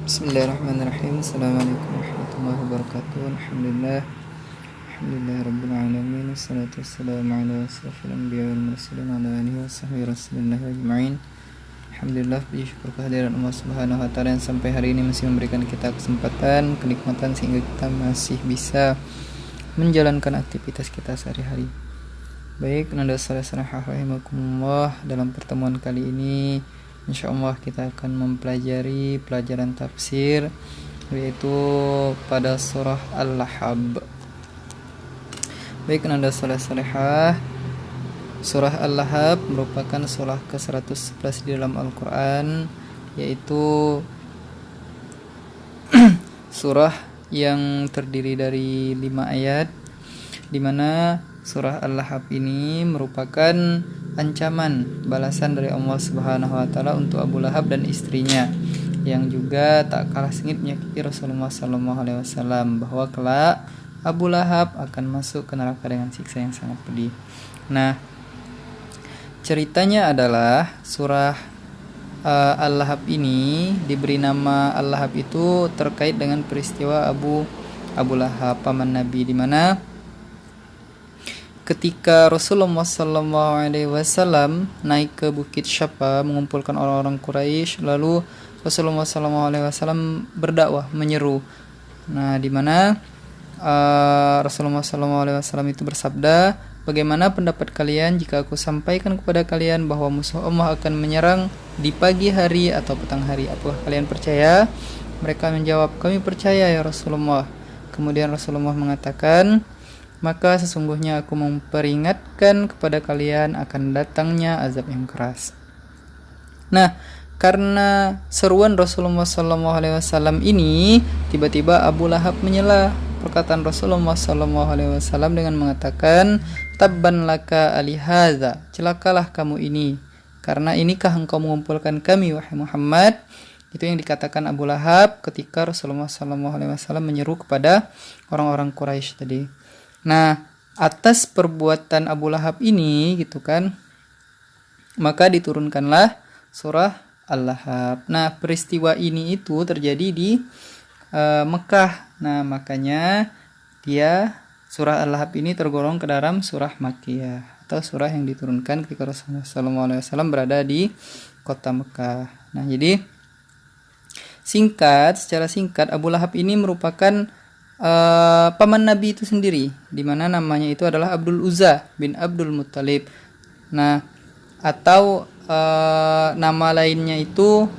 Bismillahirrahmanirrahim. Assalamualaikum warahmatullahi wabarakatuh. Alhamdulillah Rabbil alamin. Wassalatu wassalamu ala asyrafil anbiya wal mursalin ala alihi washabbihi rasulillah ajma'in. Alhamdulillah, puji syukur kehadiran Allah Subhanahu wa taala yang sampai hari ini masih memberikan kita kesempatan, kenikmatan sehingga kita masih bisa menjalankan aktivitas kita sehari-hari. Baik, nanda rahimakumullah, dalam pertemuan kali ini insyaallah kita akan mempelajari pelajaran tafsir, yaitu pada surah Al-Lahab. Baik, nanda salihah, surah Al-Lahab merupakan surah ke-111 di dalam Al-Quran, yaitu surah yang terdiri dari 5 ayat, di mana surah Al-Lahab ini merupakan ancaman balasan dari Allah Subhanahu wa taala untuk Abu Lahab dan istrinya, yang juga tak kalah sengit menyakiti Rasulullah sallallahu alaihi wasallam bahwa kelak Abu Lahab akan masuk ke neraka dengan siksa yang sangat pedih. Nah, ceritanya adalah surah Al-Lahab ini diberi nama Al-Lahab itu terkait dengan peristiwa Abu Lahab, paman Nabi, di mana ketika Rasulullah SAW naik ke Bukit Syapa mengumpulkan orang-orang Quraisy, lalu Rasulullah SAW berdakwah, menyeru. Nah, di mana Rasulullah SAW itu bersabda, "Bagaimana pendapat kalian jika aku sampaikan kepada kalian bahwa musuh Allah akan menyerang di pagi hari atau petang hari? Apakah kalian percaya?" Mereka menjawab, "Kami percaya ya Rasulullah." Kemudian Rasulullah mengatakan, "Maka sesungguhnya aku memperingatkan kepada kalian akan datangnya azab yang keras." Nah, karena seruan Rasulullah SAW ini, tiba-tiba Abu Lahab menyela perkataan Rasulullah SAW dengan mengatakan, "Tabban laka alihadza, celakalah kamu ini, karena inikah engkau mengumpulkan kami wahai Muhammad?" Itu yang dikatakan Abu Lahab ketika Rasulullah SAW menyeru kepada orang-orang Quraisy tadi. Nah, atas perbuatan Abu Lahab ini gitu kan, maka diturunkanlah surah Al-Lahab. Nah, peristiwa ini itu terjadi di Mekah. Nah, makanya surah Al-Lahab ini tergolong ke dalam surah Makkiyah, atau surah yang diturunkan ketika Rasulullah SAW berada di kota Mekah. Nah, jadi secara singkat Abu Lahab ini merupakan paman Nabi itu sendiri, di mana namanya itu adalah Abdul Uzza bin Abdul Muttalib. Nah, atau nama lainnya itu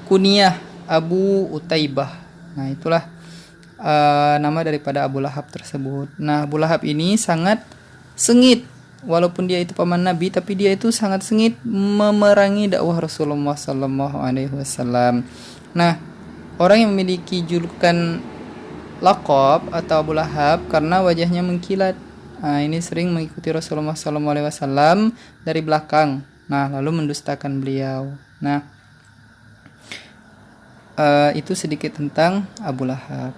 kunyah Abu Utaibah. Nah, itulah nama daripada Abu Lahab tersebut. Nah, Abu Lahab ini sangat sengit, walaupun dia itu paman Nabi, tapi dia itu sangat sengit memerangi dakwah Rasulullah SAW. Nah, orang yang memiliki julukan laqab atau Abu Lahab karena wajahnya mengkilat. Nah, ini sering mengikuti Rasulullah SAW dari belakang. Nah, lalu mendustakan beliau. Nah, itu sedikit tentang Abu Lahab.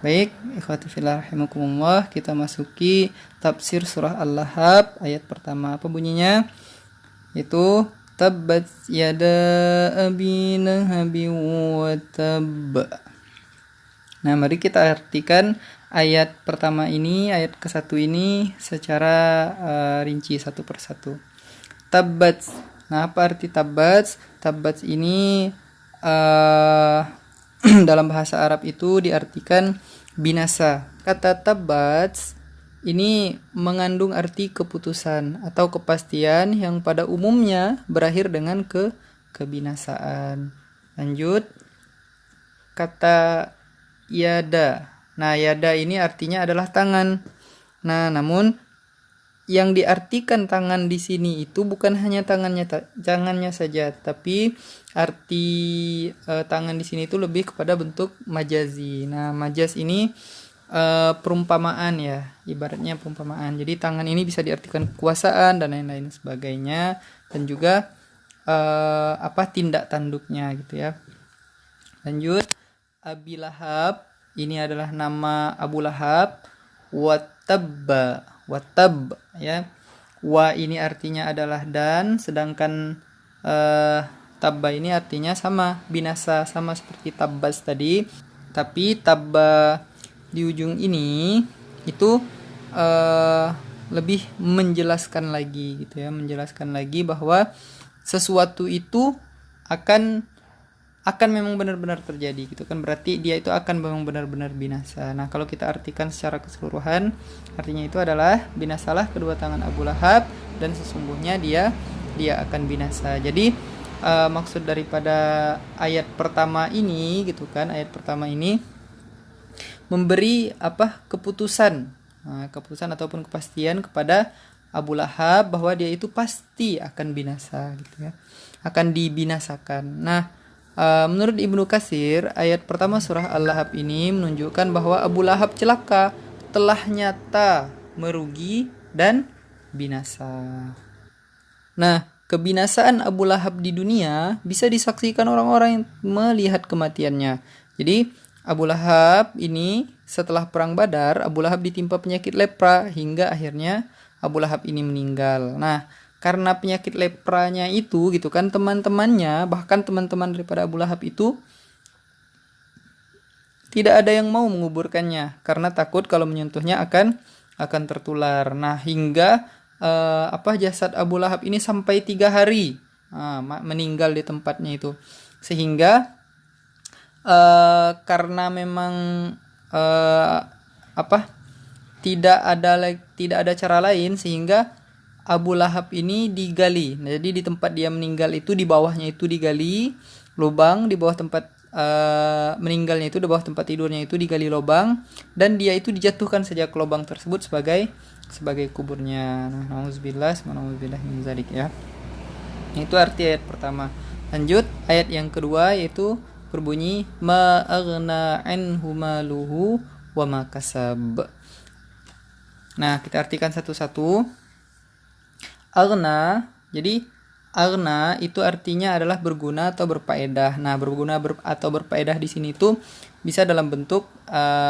Baik, ikhwati fillah rahimakumullah, kita masuki tafsir surah Al-Lahab. Ayat pertama, apa bunyinya? Itu tabbat yada abi lahabi wa tab. Nah, mari kita artikan ayat pertama ini, ayat ke-1 ini secara rinci satu persatu. Tabbat. Nah, apa arti tabbat? Tabbat ini dalam bahasa Arab itu diartikan binasa. Kata tabbat ini mengandung arti keputusan atau kepastian yang pada umumnya berakhir dengan kebinasaan. Lanjut, kata yada. Nah, yada ini artinya adalah tangan. Nah, namun yang diartikan tangan di sini itu bukan hanya tangannya saja, tapi arti tangan di sini itu lebih kepada bentuk majazi. Nah, majaz ini perumpamaan ya, ibaratnya perumpamaan. Jadi tangan ini bisa diartikan kekuasaan dan lain-lain sebagainya, dan juga tindak tanduknya gitu ya. Lanjut, Abi Lahab ini adalah nama Abu Lahab. Watab ya. Wa ini artinya adalah dan, sedangkan Tabba ini artinya sama, binasa, sama seperti tabbas tadi. Tapi tabba di ujung ini itu lebih menjelaskan lagi gitu ya, menjelaskan lagi bahwa sesuatu itu akan memang benar-benar terjadi gitu kan, berarti dia itu akan memang benar-benar binasa. Nah, kalau kita artikan secara keseluruhan, artinya itu adalah binasalah kedua tangan Abu Lahab dan sesungguhnya dia akan binasa. Jadi maksud daripada ayat pertama ini gitu kan, ayat pertama ini memberi keputusan ataupun kepastian kepada Abu Lahab bahwa dia itu pasti akan binasa gitu ya, akan dibinasakan. Nah, menurut Ibnu Katsir, ayat pertama surah Al-Lahab ini menunjukkan bahwa Abu Lahab celaka telah nyata merugi dan binasa. Nah, kebinasaan Abu Lahab di dunia bisa disaksikan orang-orang yang melihat kematiannya. Jadi Abu Lahab ini setelah perang Badar, Abu Lahab ditimpa penyakit lepra hingga akhirnya Abu Lahab ini meninggal. Nah, karena penyakit lepranya itu gitu kan, teman-temannya, bahkan teman-teman daripada Abu Lahab itu tidak ada yang mau menguburkannya karena takut kalau menyentuhnya akan tertular. Nah, hingga jasad Abu Lahab ini sampai 3 hari meninggal di tempatnya itu, sehingga karena memang tidak ada cara lain sehingga Abu Lahab ini digali. Nah, jadi di tempat dia meninggal itu, di bawahnya itu digali lubang, di bawah tempat meninggalnya itu, di bawah tempat tidurnya itu digali lubang, dan dia itu dijatuhkan saja ke lubang tersebut sebagai kuburnya. Nah, nauzubillah min dzalik ya. Itu arti ayat pertama. Lanjut ayat yang kedua, yaitu berbunyi ma aghna anhu maluhu wa ma kasab. Nah, kita artikan satu-satu. Aghna, jadi aghna itu artinya adalah berguna atau berfaedah. Nah, berguna atau berfaedah di sini itu bisa dalam bentuk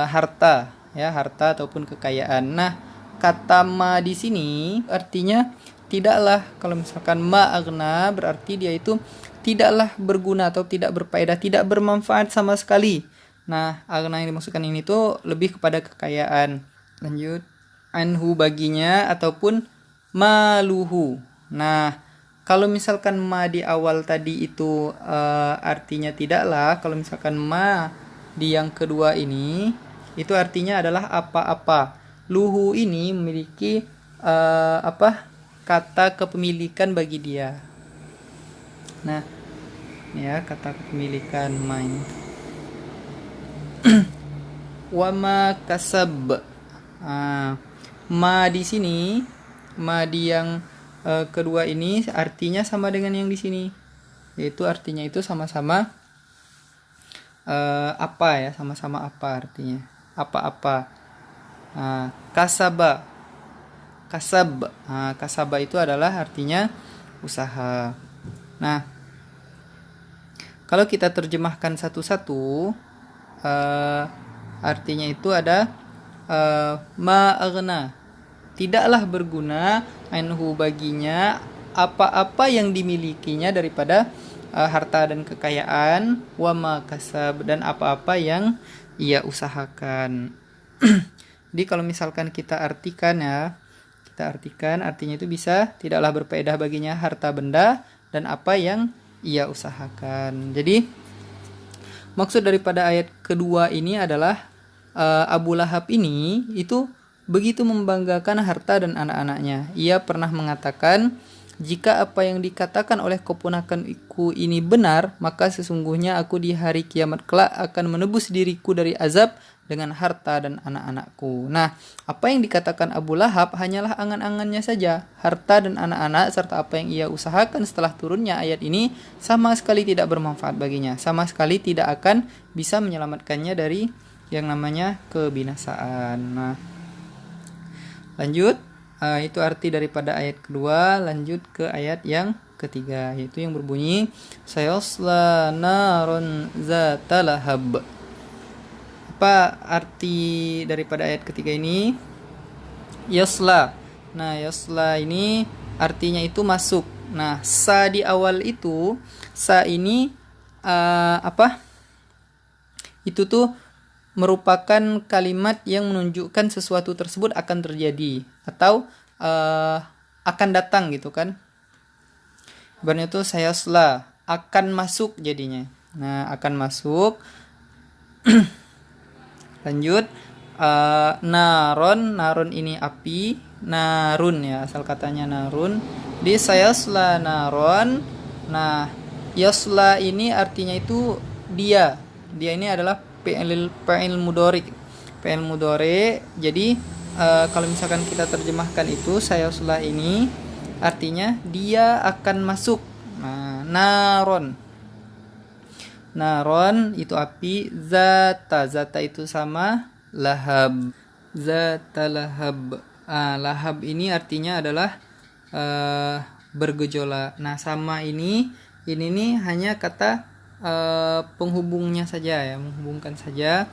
harta ya, harta ataupun kekayaan. Nah, kata ma di sini artinya tidaklah, kalau misalkan ma aghna berarti dia itu tidaklah berguna atau tidak berfaedah, tidak bermanfaat sama sekali. Nah, aghna yang dimaksudkan ini tuh lebih kepada kekayaan. Lanjut, anhu baginya ataupun maluhu. Nah, kalau misalkan ma di awal tadi itu artinya tidaklah, kalau misalkan ma di yang kedua ini itu artinya adalah apa-apa. Luhu ini memiliki kata kepemilikan bagi dia. Nah, ya, kata kepemilikan main. Wama kasab. Ma di sini, ma di yang kedua ini artinya sama dengan yang di sini, yaitu artinya itu sama-sama apa ya, sama-sama apa artinya, apa-apa. Kasaba, kasaba itu adalah artinya usaha. Nah, kalau kita terjemahkan satu-satu, artinya itu ada ma aghna, tidaklah berguna anhu baginya apa-apa yang dimilikinya daripada harta dan kekayaan, wa ma kasab, dan apa-apa yang ia usahakan. Jadi kalau misalkan kita artikan artinya itu bisa tidaklah berfaedah baginya harta benda dan apa yang ia usahakan. Jadi maksud daripada ayat kedua ini adalah Abu Lahab ini itu begitu membanggakan harta dan anak-anaknya. Ia pernah mengatakan, jika apa yang dikatakan oleh keponakanku ini benar, maka sesungguhnya aku di hari kiamat kelak akan menebus diriku dari azab dengan harta dan anak-anakku. Nah, apa yang dikatakan Abu Lahab hanyalah angan-angannya saja. Harta dan anak-anak serta apa yang ia usahakan setelah turunnya ayat ini sama sekali tidak bermanfaat baginya. Sama sekali tidak akan bisa menyelamatkannya dari yang namanya kebinasaan. Nah, lanjut, itu arti daripada ayat kedua. Lanjut ke ayat yang ketiga, yaitu yang berbunyi sayasla narun zata lahab. Apa arti daripada ayat ketiga ini? Yasla. Nah, yasla ini artinya itu masuk. Nah, sa di awal itu sa ini itu tuh merupakan kalimat yang menunjukkan sesuatu tersebut akan terjadi atau akan datang gitu kan. Ibaratnya tuh sayasla, akan masuk jadinya. Nah, akan masuk. Lanjut, naron ini api, narun ya, asal katanya narun. Di sayasla naron. Nah, yasla ini artinya itu dia ini adalah fi'il mudhari. Fi'il mudhari. Jadi kalau misalkan kita terjemahkan itu sayasla ini artinya dia akan masuk. Nah, naron itu api, zata itu sama lahab, zata lahab. Lahab ini artinya adalah bergejolak. Nah, sama ini nih hanya kata penghubungnya saja ya, menghubungkan saja.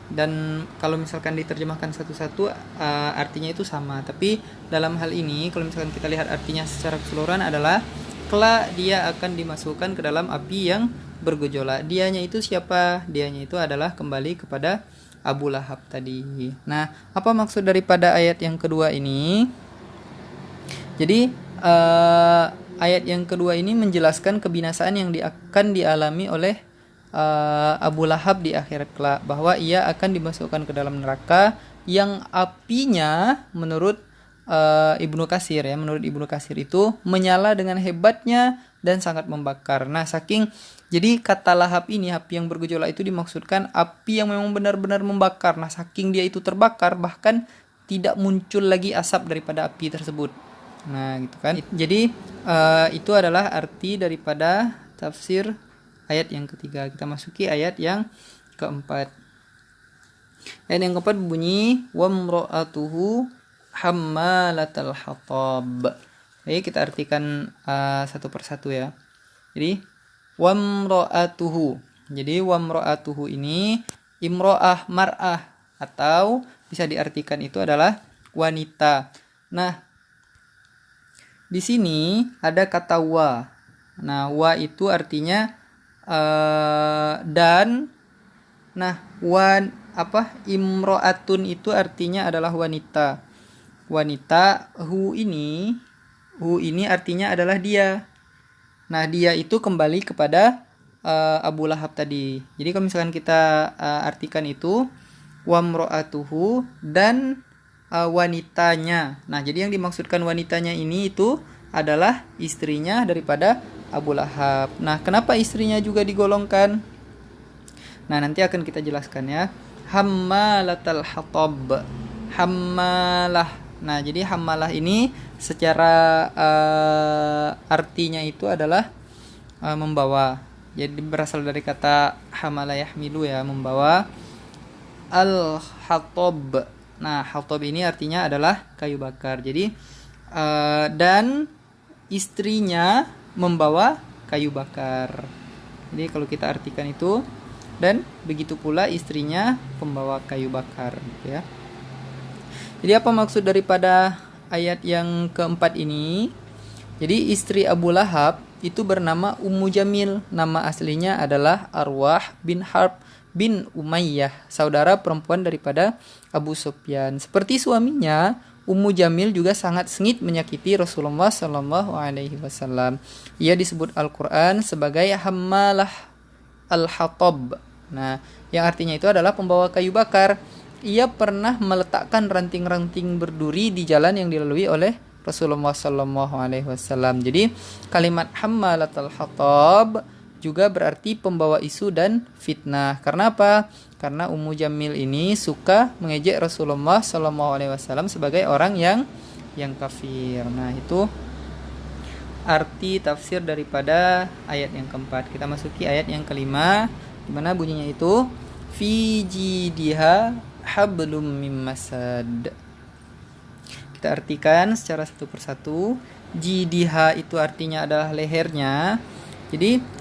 Dan kalau misalkan diterjemahkan satu-satu artinya itu sama. Tapi dalam hal ini kalau misalkan kita lihat artinya secara keseluruhan adalah kelak dia akan dimasukkan ke dalam api yang bergejolak. Dianya itu siapa? Dianya itu adalah kembali kepada Abu Lahab tadi. Nah, apa maksud daripada ayat yang kedua ini? Jadi ayat yang kedua ini menjelaskan kebinasaan yang akan dialami oleh Abu Lahab di akhirat kelak, bahwa ia akan dimasukkan ke dalam neraka yang apinya menurut Ibnu Katsir ya, menurut Ibnu Katsir itu menyala dengan hebatnya dan sangat membakar. Nah, jadi kata lahab ini, api yang bergejolak itu dimaksudkan api yang memang benar-benar membakar. Nah, saking dia itu terbakar bahkan tidak muncul lagi asap daripada api tersebut. Nah, gitu kan. Jadi itu adalah arti daripada tafsir ayat yang ketiga. Kita masuki ayat yang keempat. Ayat yang keempat bunyi wamra'atuhu hammalatal hatab. Jadi kita artikan satu persatu ya. Jadi wamra'atuhu. Jadi wamra'atuhu ini imro'ah mar'ah, atau bisa diartikan itu adalah wanita. Nah, di sini ada kata wa. Nah, wa itu artinya dan. Nah, imro'atun itu artinya adalah wanita. Wanita, hu ini artinya adalah dia. Nah, dia itu kembali kepada Abu Lahab tadi. Jadi kalau misalkan kita artikan itu wamro'atuhu dan wanitanya. Nah, jadi yang dimaksudkan wanitanya ini itu adalah istrinya daripada Abu Lahab. Nah, kenapa istrinya juga digolongkan? Nah, nanti akan kita jelaskan ya. Hammalatal hatab. Hammalah. Nah, jadi hammalah ini secara artinya itu adalah membawa. Jadi berasal dari kata hamala yahmilu ya, membawa. Al-hatab. Nah, hatab ini artinya adalah kayu bakar. Jadi dan istrinya membawa kayu bakar. Jadi kalau kita artikan itu, dan begitu pula istrinya pembawa kayu bakar gitu ya. Jadi apa maksud daripada ayat yang keempat ini? Jadi istri Abu Lahab itu bernama Ummu Jamil. Nama aslinya adalah Arwah bin Harb bin Umayyah, saudara perempuan daripada Abu Sufyan. Seperti suaminya, Ummu Jamil juga sangat sengit menyakiti Rasulullah SAW. Ia disebut Al-Quran sebagai hammalah al-hatab. Nah, yang artinya itu adalah pembawa kayu bakar. Ia pernah meletakkan ranting-ranting berduri di jalan yang dilalui oleh Rasulullah SAW. Jadi kalimat hammalat al-hatab juga berarti pembawa isu dan fitnah. Karena apa? Karena Ummu Jamil ini suka mengejek Rasulullah SAW sebagai orang yang kafir. Nah, itu arti tafsir daripada ayat yang keempat. Kita masuki ayat yang kelima, di mana bunyinya itu fi jidiha hablum mim masad. Kita artikan secara satu persatu. Jidiha itu artinya adalah lehernya. Jadi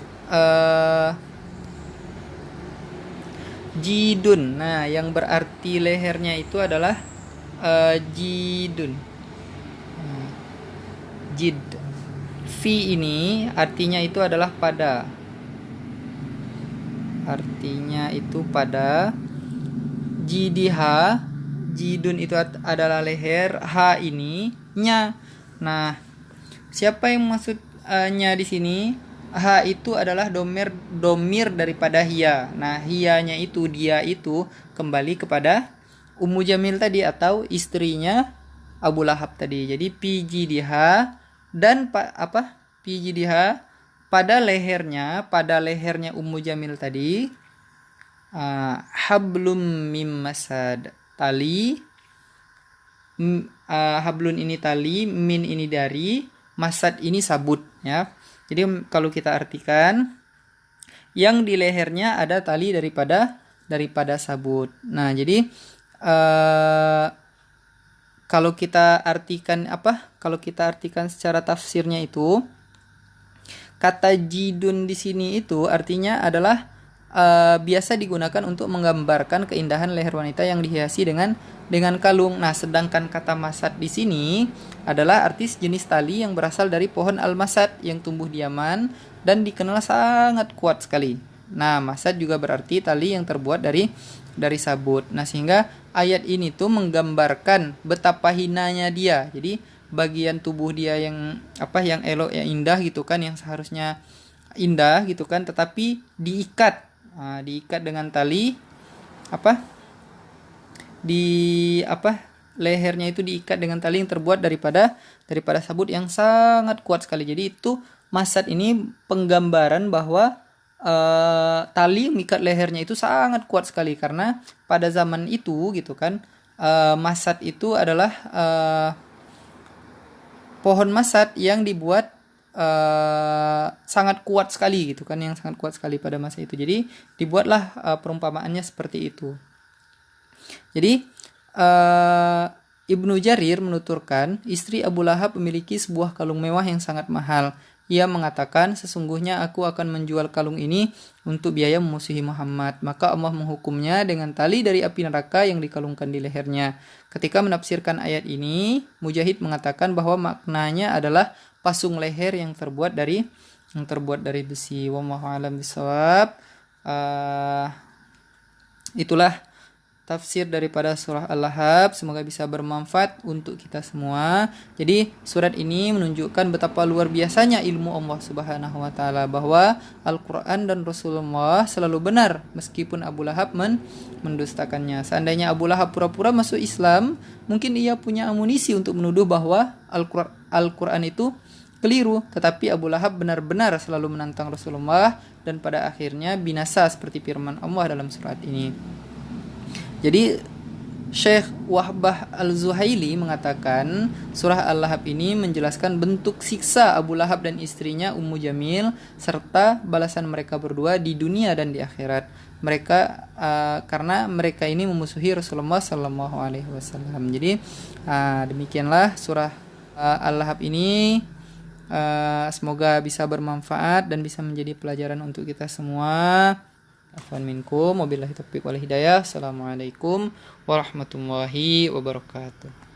jidun. Nah, yang berarti lehernya itu adalah jidun. Jid. fi ini artinya itu adalah pada. Artinya itu pada. Jidiha, jidun itu adalah leher, ha ini nya. Nah, siapa yang maksudnya di sini? Ha itu adalah domir daripada hiya. Nah, hiyanya itu, dia itu kembali kepada Ummu Jamil tadi atau istrinya Abu Lahab tadi. Jadi pijidiha dan pijidiha pada lehernya Ummu Jamil tadi. Hablum mim masad, tali. Hablun ini tali, min ini dari, masad ini sabut ya. Jadi kalau kita artikan, yang di lehernya ada tali daripada sabut. Nah, jadi kalau kita artikan secara tafsirnya itu, kata jidun di sini itu artinya adalah biasa digunakan untuk menggambarkan keindahan leher wanita yang dihiasi dengan kalung. Nah, sedangkan kata masad di sini adalah artis jenis tali yang berasal dari pohon al-masad yang tumbuh di Yaman dan dikenal sangat kuat sekali. Nah, masad juga berarti tali yang terbuat dari sabut. Nah, sehingga ayat ini tuh menggambarkan betapa hinanya dia. Jadi bagian tubuh dia yang elok, yang indah gitu kan, yang seharusnya indah gitu kan, tetapi diikat dengan tali lehernya itu diikat dengan tali yang terbuat daripada sabut yang sangat kuat sekali. Jadi itu masad ini penggambaran bahwa tali mengikat lehernya itu sangat kuat sekali, karena pada zaman itu gitu kan, masad itu adalah pohon masad yang dibuat sangat kuat sekali gitu kan, yang sangat kuat sekali pada masa itu. Jadi dibuatlah perumpamaannya seperti itu. Jadi Ibnu Jarir menuturkan, istri Abu Lahab memiliki sebuah kalung mewah yang sangat mahal. Ia mengatakan, sesungguhnya aku akan menjual kalung ini untuk biaya memusuhi Muhammad. Maka Allah menghukumnya dengan tali dari api neraka yang dikalungkan di lehernya. Ketika menafsirkan ayat ini, Mujahid mengatakan bahwa maknanya adalah pasung leher yang terbuat dari besi. Wallahu a'lam bishawab. Itulah tafsir daripada surah Al-Lahab. Semoga bisa bermanfaat untuk kita semua. Jadi surat ini menunjukkan betapa luar biasanya ilmu Allah Subhanahu wa taala, bahwa Al-Qur'an dan Rasulullah selalu benar meskipun Abu Lahab mendustakannya. Seandainya Abu Lahab pura-pura masuk Islam, mungkin ia punya amunisi untuk menuduh bahwa Al-Qur'an itu keliru, tetapi Abu Lahab benar-benar selalu menantang Rasulullah dan pada akhirnya binasa seperti firman Allah dalam surat ini. Jadi Syekh Wahbah Al-Zuhaili mengatakan surah Al-Lahab ini menjelaskan bentuk siksa Abu Lahab dan istrinya Ummu Jamil serta balasan mereka berdua di dunia dan di akhirat. Mereka karena mereka ini memusuhi Rasulullah sallallahu alaihi wasallam. Jadi demikianlah surah Al-Lahab ini. Semoga bisa bermanfaat dan bisa menjadi pelajaran untuk kita semua. Afwan minkum, wabillahi taufiq wal hidayah. Assalamualaikum warahmatullahi wabarakatuh.